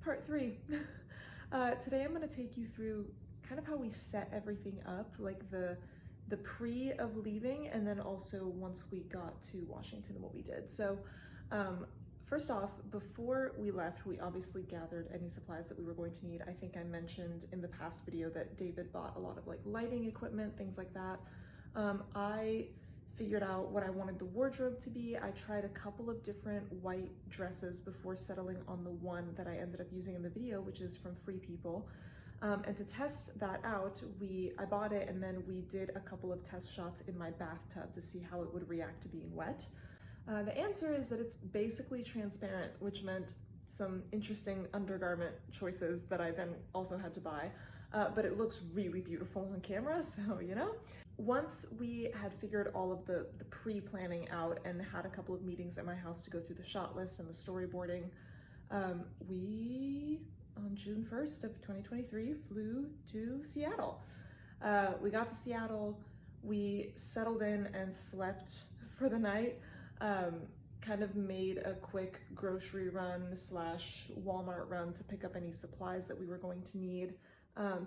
Part three. Today I'm going to take you through kind of how we set everything up, like the pre of leaving, and then also once we got to Washington, what we did. So first off, before we left, we obviously gathered any supplies that we were going to need. I think I mentioned in the past video that David bought a lot of like lighting equipment, things like that. I figured out what I wanted the wardrobe to be. I tried a couple of different white dresses before settling on the one that I ended up using in the video, which is from Free People. And to test that out, I bought it and then we did a couple of test shots in my bathtub to see how it would react to being wet. The answer is that it's basically transparent, which meant some interesting undergarment choices that I then also had to buy. But it looks really beautiful on camera, so you know. Once we had figured all of the pre-planning out and had a couple of meetings at my house to go through the shot list and the storyboarding, we, on June 1st of 2023, flew to Seattle. We got to Seattle, we settled in and slept for the night, kind of made a quick grocery run slash Walmart run to pick up any supplies that we were going to need.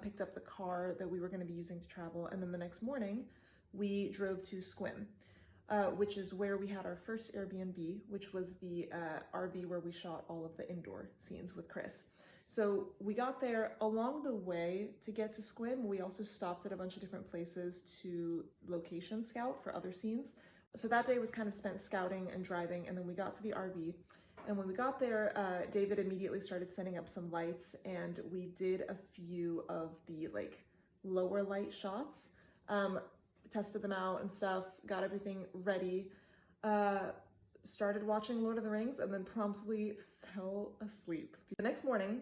Picked up the car that we were going to be using to travel, and then the next morning we drove to Sequim, which is where we had our first Airbnb, which was the RV where we shot all of the indoor scenes with Chris. So we got there. Along the way to get to Sequim, we also stopped at a bunch of different places to location scout for other scenes. So that day was kind of spent scouting and driving, and then we got to the RV. And when we got there, David immediately started setting up some lights, and we did a few of the like lower light shots, tested them out and stuff, got everything ready, started watching Lord of the Rings, and then promptly fell asleep. The next morning,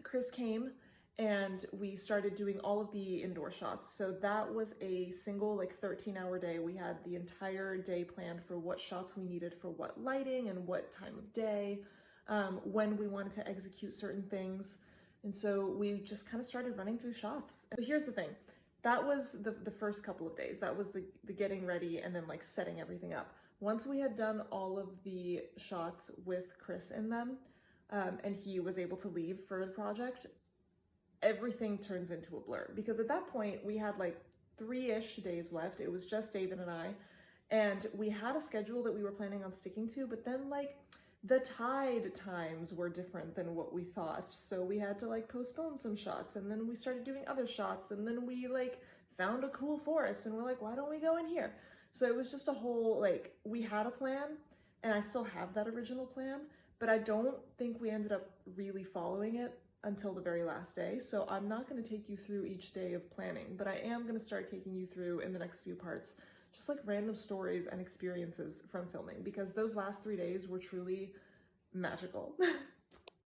Chris came and we started doing all of the indoor shots. So that was a single like 13-hour day. We had the entire day planned for what shots we needed for what lighting and what time of day, when we wanted to execute certain things. And so we just kind of started running through shots. So here's the thing. That was the first couple of days. That was the getting ready and then like setting everything up. Once we had done all of the shots with Chris in them, and he was able to leave for the project, everything turns into a blur, because at that point we had like 3-ish days left. It was just David and I, and we had a schedule that we were planning on sticking to, but then like the tide times were different than what we thought, so we had to like postpone some shots, and then we started doing other shots, and then we like found a cool forest and we're like, why don't we go in here? So it was just a whole, like, we had a plan, and I still have that original plan, but I don't think we ended up really following it until the very last day. So I'm not going to take you through each day of planning, but I am going to start taking you through in the next few parts just like random stories and experiences from filming, because those last 3 days were truly magical.